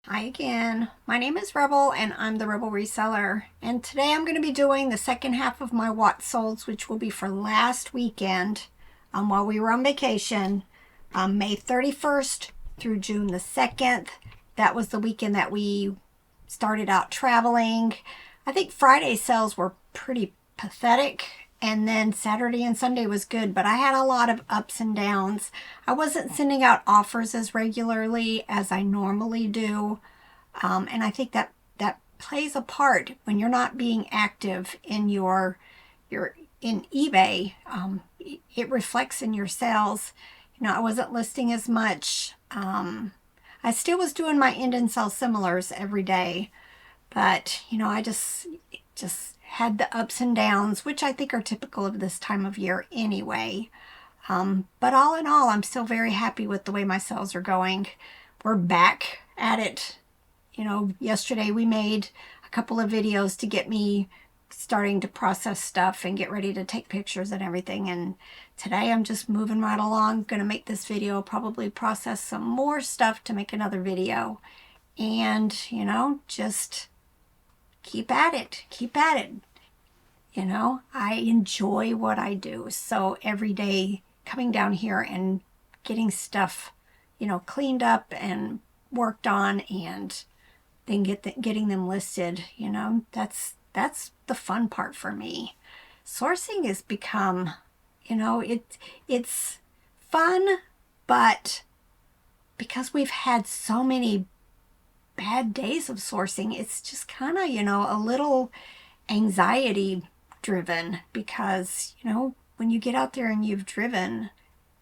Hi again. My name is Rebel and I'm the Rebel Reseller. And today I'm going to be doing the second half of my What Solds, which will be for last weekend while we were on vacation, May 31st through June the 2nd. That was the weekend that we started out traveling. I think Friday sales were pretty pathetic. And then Saturday and Sunday was good, but I had a lot of ups and downs. I wasn't sending out offers as regularly as I normally do. And I think that plays a part when you're not being active in your in eBay. It reflects in your sales. I wasn't listing as much. I still was doing my end and sell similars every day, but I just had the ups and downs, which I think are typical of this time of year anyway. But all in all, I'm still very happy with the way my sales are going. We're back at it. Yesterday we made a couple of videos to get me starting to process stuff and get ready to take pictures and everything. And today I'm just moving right along. Going to make this video, probably process some more stuff to make another video. And, just keep at it. Keep at it. I enjoy what I do. So every day coming down here and getting stuff, cleaned up and worked on and then getting them listed, that's the fun part for me. Sourcing has become, it's fun, but because we've had so many bad days of sourcing, it's just kind of, a little anxiety driven because, when you get out there and you've driven,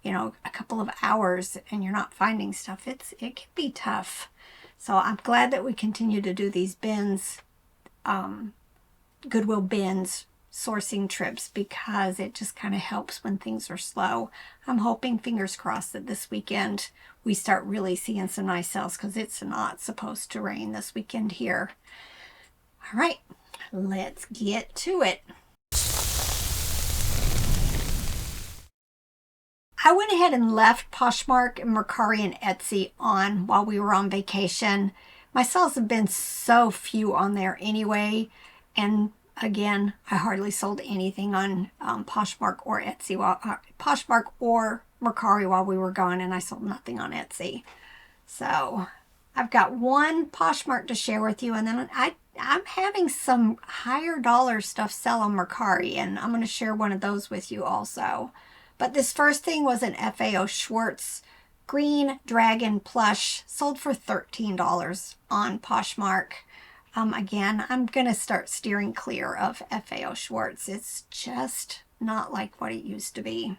a couple of hours and you're not finding stuff, it can be tough. So I'm glad that we continue to do these bins, Goodwill bins, sourcing trips, because it just kind of helps when things are slow. I'm hoping, fingers crossed, that this weekend we start really seeing some nice sales because it's not supposed to rain this weekend here. All right, let's get to it. I went ahead and left Poshmark and Mercari and Etsy on while we were on vacation. My sales have been so few on there anyway. And again, I hardly sold anything on Poshmark or Etsy, Poshmark or Mercari while we were gone, and I sold nothing on Etsy. So I've got one Poshmark to share with you, and then I'm having some higher dollar stuff sell on Mercari, and I'm going to share one of those with you also. But this first thing was an FAO Schwartz green dragon plush, sold for $13 on Poshmark. Again, I'm going to start steering clear of FAO Schwartz. It's just not like what it used to be.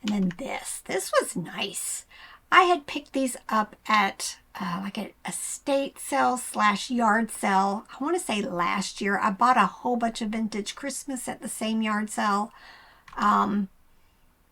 And then this was nice. I had picked these up at like an estate sale / yard sale. I want to say last year. I bought a whole bunch of vintage Christmas at the same yard sale.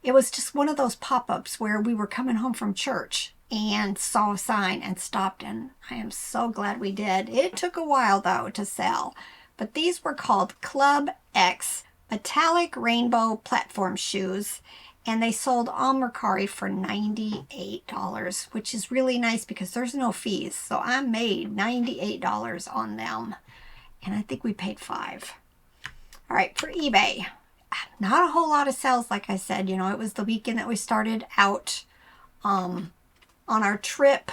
It was just one of those pop-ups where we were coming home from church and saw a sign and stopped, and I am so glad we did. It took a while though to sell, but these were called Club X metallic rainbow platform shoes, and they sold on Mercari for $98, which is really nice because there's no fees. So I made $98 on them, and I think we paid $5. All right, for eBay, not a whole lot of sales, like I said. It was the weekend that we started out on our trip,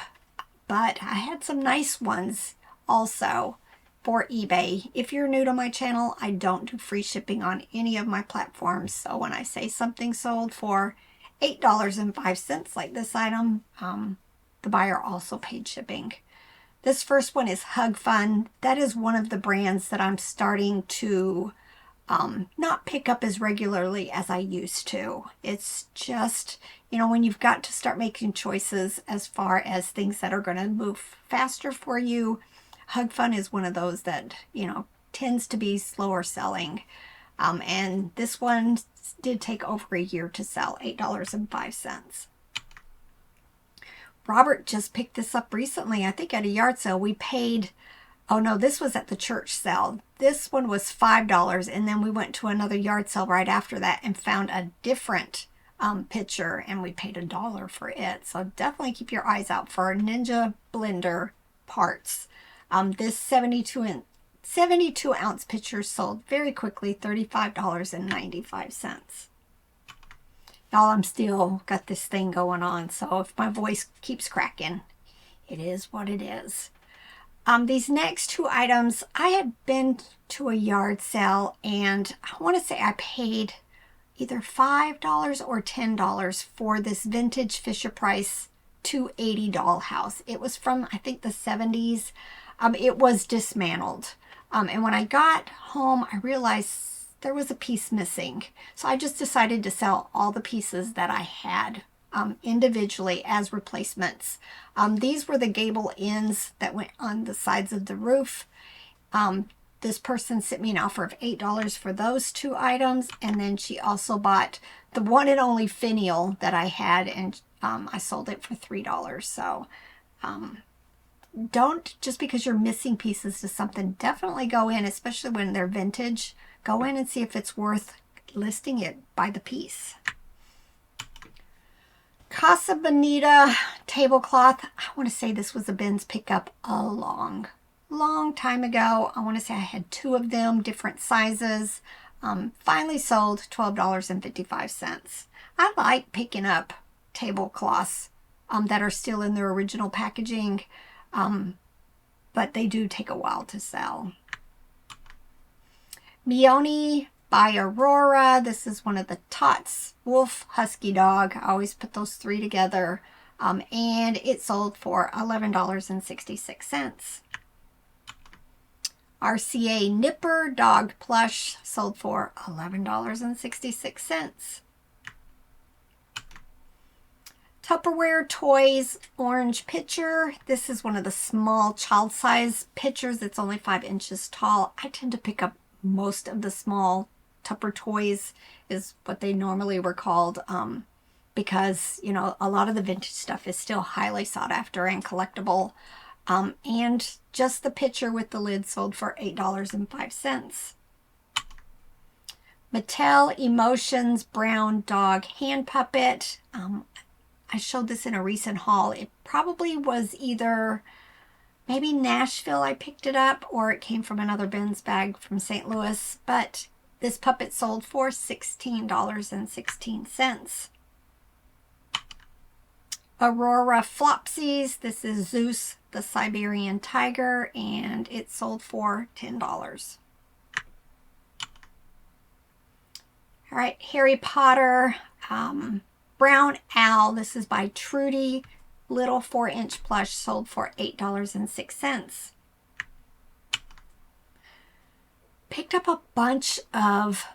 but I had some nice ones also for eBay. If you're new to my channel, I don't do free shipping on any of my platforms. So when I say something sold for $8.05, like this item, the buyer also paid shipping. This first one is Hug Fun. That is one of the brands that I'm starting to not pick up as regularly as I used to. It's just, when you've got to start making choices as far as things that are going to move faster for you, Hug Fun is one of those that, tends to be slower selling. And this one did take over a year to sell, $8.05. Robert just picked this up recently, I think at a yard sale. We paid, oh no, this was at the church sale. This one was $5, and then we went to another yard sale right after that and found a different picture, and we paid $1 for it. So definitely keep your eyes out for Ninja Blender parts. This 72 ounce pitcher sold very quickly, $35.95. Y'all, I'm still got this thing going on, so if my voice keeps cracking, it is what it is. These next two items, I had been to a yard sale, and I want to say I paid either $5 or $10 for this vintage Fisher-Price 280 dollhouse. It was from, I think, the 70s. It was dismantled. And when I got home, I realized there was a piece missing. So I just decided to sell all the pieces that I had individually as replacements. These were the gable ends that went on the sides of the roof. This person sent me an offer of $8 for those two items, and then she also bought the one and only finial that I had, and I sold it for $3. So don't, just because you're missing pieces to something, definitely go in, especially when they're vintage, go in and see if it's worth listing it by the piece. Casa Bonita tablecloth. I want to say this was a Ben's pickup a long time ago. I want to say I had two of them, different sizes. Finally sold $12.55. I like picking up tablecloths that are still in their original packaging, but they do take a while to sell. Meoni by Aurora. This is one of the Tots Wolf Husky Dog. I always put those three together. And it sold for $11.66. RCA Nipper Dog Plush sold for $11.66. Tupperware Toys Orange Pitcher. This is one of the small child size pitchers. It's only 5 inches tall. I tend to pick up most of the small Tupper toys, is what they normally were called, because, you know, a lot of the vintage stuff is still highly sought after and collectible. And just the pitcher with the lid sold for $8.05. Mattel Emotions Brown Dog Hand Puppet. I showed this in a recent haul. It probably was either maybe Nashville I picked it up, or it came from another Ben's bag from St. Louis, but this puppet sold for $16.16. Aurora Flopsies. This is Zeus the Siberian Tiger, and it sold for $10. All right, Harry Potter Brown Owl. This is by Trudy. Little 4-inch plush sold for $8.06. Picked up a bunch of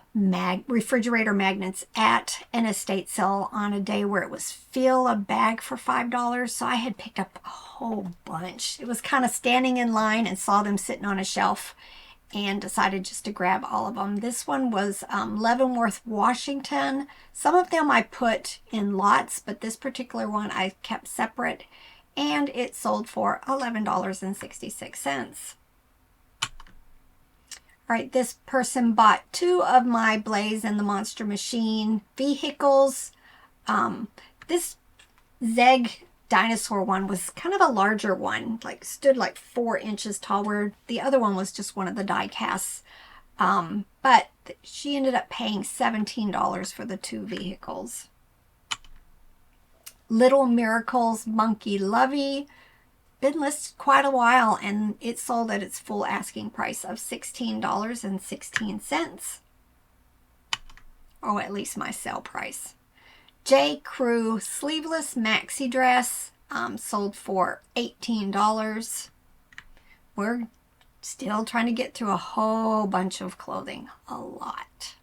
refrigerator magnets at an estate sale on a day where it was fill a bag for $5. So I had picked up a whole bunch. It was kind of standing in line and saw them sitting on a shelf and decided just to grab all of them. This one was Leavenworth, Washington. Some of them I put in lots, but this particular one I kept separate, and it sold for $11.66. All right, this person bought 2 of my Blaze and the Monster Machine vehicles. This Zeg dinosaur one was kind of a larger one, like stood like 4 inches tall, where the other one was just one of the die casts. But she ended up paying $17 for the 2 vehicles. Little Miracles Monkey Lovey. Been listed quite a while, and it sold at its full asking price of $16.16. Or at least my sale price. J. Crew Sleeveless Maxi Dress sold for $18. We're still trying to get through a whole bunch of clothing. A lot.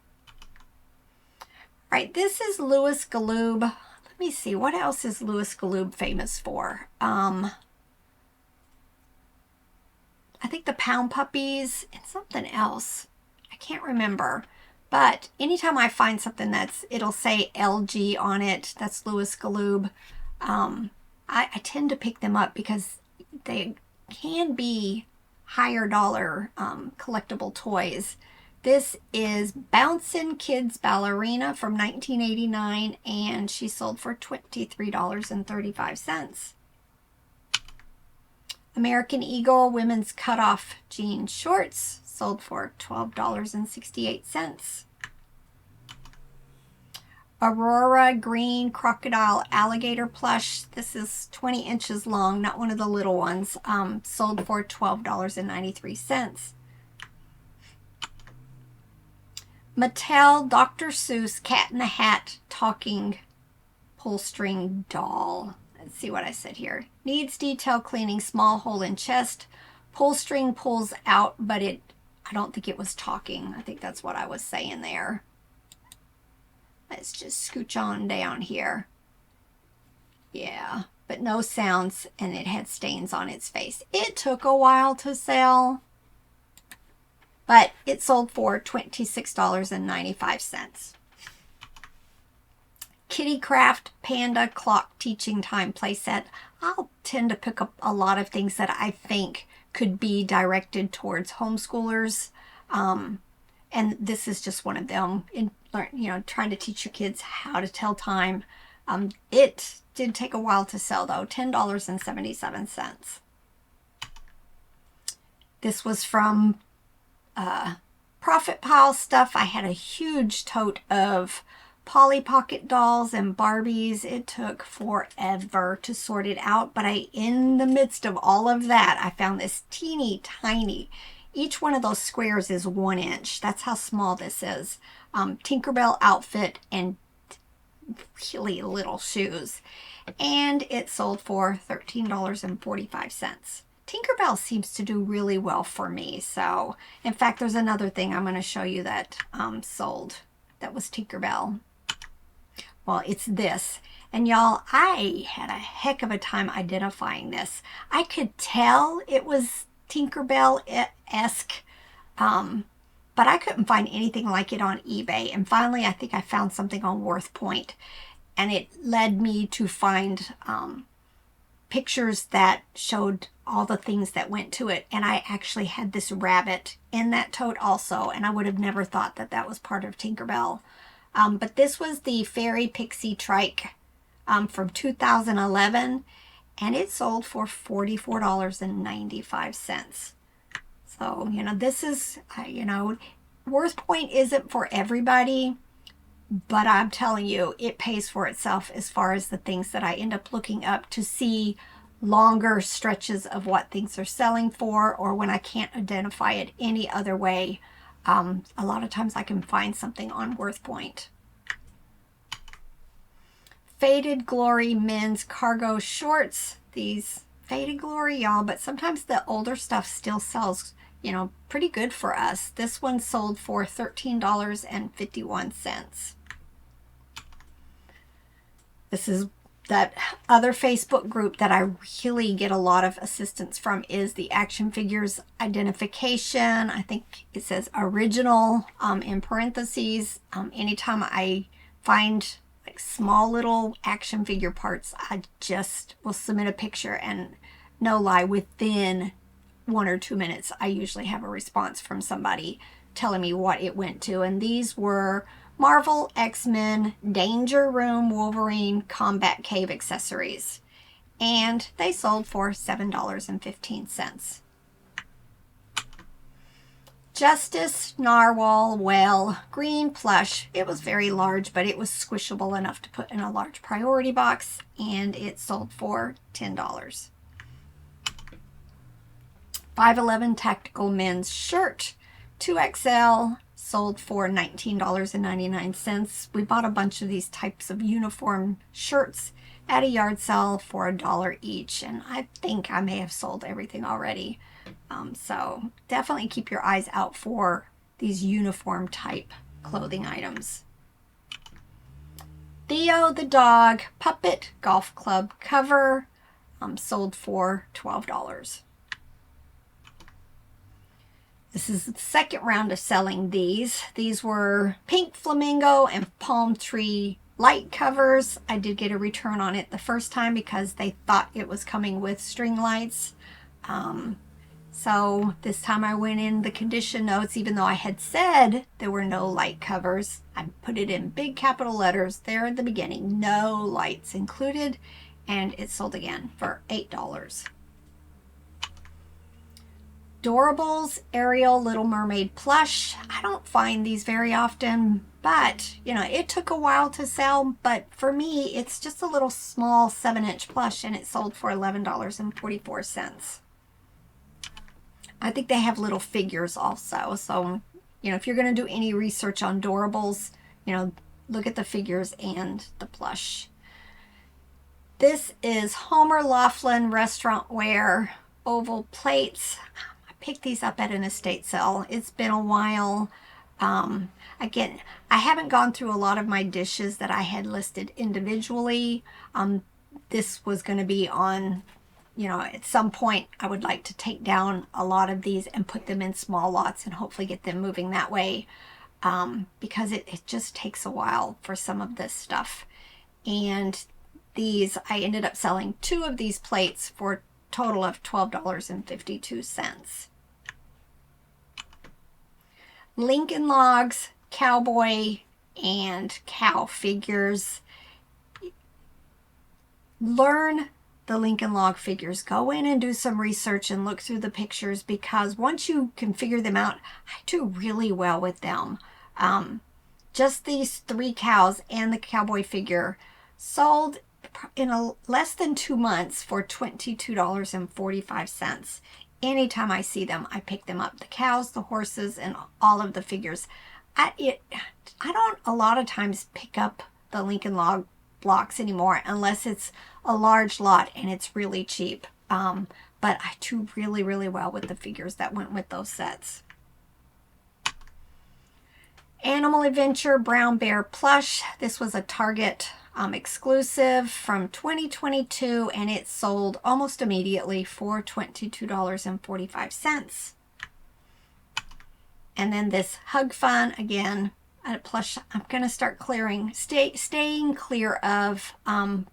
All right, this is Louis Galoob. Let me see, what else is Louis Galoob famous for? I think the Pound Puppies and something else. I can't remember. But anytime I find something it'll say LG on it, that's Louis Galoob, I tend to pick them up because they can be higher dollar collectible toys. This is Bouncin' Kids Ballerina from 1989, and she sold for $23.35. American Eagle women's cutoff jean shorts sold for $12.68. Aurora green crocodile alligator plush. This is 20 inches long, not one of the little ones. Sold for $12.93. Mattel Dr. Seuss Cat in the Hat talking pull string doll. Let's see what I said here. Needs detail cleaning, small hole in chest. Pull string pulls out, but I don't think it was talking. I think that's what I was saying there. Let's just scooch on down here. Yeah, but no sounds, and it had stains on its face. It took a while to sell, but it sold for $26.95. Kitty Craft Panda Clock Teaching Time playset. I'll tend to pick up a lot of things that I think could be directed towards homeschoolers. And this is just one of them, trying to teach your kids how to tell time. It did take a while to sell, though, $10.77. This was from Profit Pile stuff. I had a huge tote of Polly Pocket dolls and Barbies. It took forever to sort it out, but in the midst of all of that, I found this teeny tiny. Each one of those squares is 1 inch. That's how small this is. Tinkerbell outfit and really little shoes. And it sold for $13.45. Tinkerbell seems to do really well for me. So, in fact, there's another thing I'm going to show you that sold. That was Tinkerbell. Well, it's this. And y'all, I had a heck of a time identifying this. I could tell it was Tinkerbell-esque, but I couldn't find anything like it on eBay. And finally, I think I found something on WorthPoint, and it led me to find pictures that showed all the things that went to it. And I actually had this rabbit in that tote also, and I would have never thought that that was part of Tinkerbell. But this was the Fairy Pixie Trike from 2011. And it sold for $44.95. So, this is, WorthPoint isn't for everybody, but I'm telling you, it pays for itself as far as the things that I end up looking up to see longer stretches of what things are selling for, or when I can't identify it any other way. A lot of times I can find something on WorthPoint. Faded Glory men's cargo shorts. These Faded Glory, y'all, but sometimes the older stuff still sells, pretty good for us. This one sold for $13.51. This is that other Facebook group that I really get a lot of assistance from, is the action figures identification. I think it says original in parentheses. Anytime I find like small little action figure parts, I just will submit a picture, and no lie, within 1 or 2 minutes, I usually have a response from somebody telling me what it went to. And these were Marvel X-Men Danger Room Wolverine Combat Cave accessories, and they sold for $7.15. Justice Narwhal Whale green plush. It was very large, but it was squishable enough to put in a large priority box, and it sold for $10. 511 Tactical Men's Shirt 2XL sold for $19.99. We bought a bunch of these types of uniform shirts at a yard sale for $1 each, and I think I may have sold everything already. So definitely keep your eyes out for these uniform type clothing items. Theo the Dog Puppet Golf Club cover sold for $12. This is the second round of selling these. These were pink flamingo and palm tree light covers. I did get a return on it the first time because they thought it was coming with string lights. So this time I went in the condition notes, even though I had said there were no light covers. I put it in big capital letters there at the beginning, no lights included, and it sold again for $8. Doorables Ariel Little Mermaid plush. I don't find these very often, but you know, it took a while to sell, but for me it's just a little small 7-inch plush and it sold for $11.44. I think they have little figures also, so you know, if you're going to do any research on Doorables, you know, look at the figures and the plush. This is Homer Laughlin restaurant wear oval plates. I picked these up at an estate sale. It's been a while. Again, I haven't gone through a lot of my dishes that I had listed individually. This was going to be on, you know, at some point I would like to take down a lot of these and put them in small lots and hopefully get them moving that way, because it just takes a while for some of this stuff. And these, I ended up selling 2 of these plates for a total of $12.52. Lincoln Logs, cowboy and cow figures. Learn the Lincoln Log figures. Go in and do some research and look through the pictures, because once you can figure them out, I do really well with them. Just these 3 cows and the cowboy figure sold in less than 2 months for $22.45. Anytime I see them, I pick them up. The cows, the horses, and all of the figures. I don't a lot of times pick up the Lincoln Log blocks anymore unless it's a large lot and it's really cheap. But I do really, really well with the figures that went with those sets. Animal Adventure Brown Bear plush. This was a Target exclusive from 2022, and it sold almost immediately for $22.45. And then this Hug Fun, again, a plush I'm going to start staying clear of,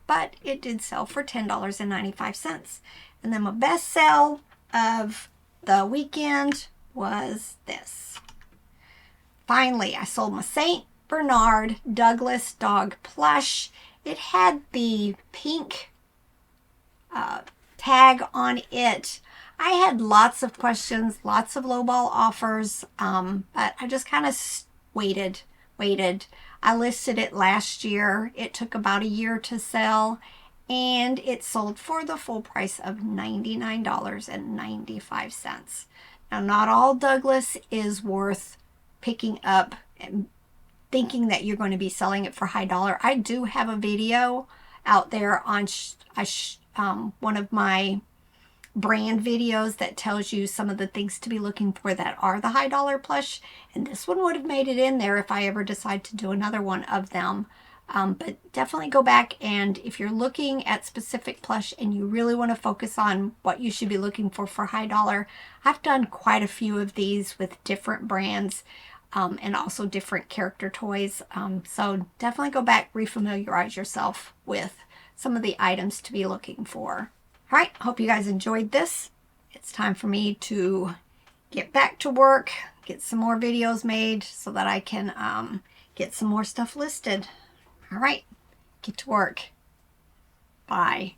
but it did sell for $10.95. And then my best sell of the weekend was this. Finally, I sold my St. Bernard Douglas dog plush. It had the pink tag on it. I had lots of questions, lots of lowball offers, but I just kind of waited. I listed it last year. It took about a year to sell, and it sold for the full price of $99.95. Now, not all Douglas is worth picking up and thinking that you're going to be selling it for high dollar. I do have a video out there on one of my brand videos that tells you some of the things to be looking for that are the high dollar plush, and this one would have made it in there if I ever decide to do another one of them. But definitely go back, and if you're looking at specific plush and you really want to focus on what you should be looking for high dollar, I've done quite a few of these with different brands and also different character toys. So definitely go back, refamiliarize yourself with some of the items to be looking for. All right, hope you guys enjoyed this. It's time for me to get back to work, get some more videos made so that I can get some more stuff listed. All right, get to work. Bye.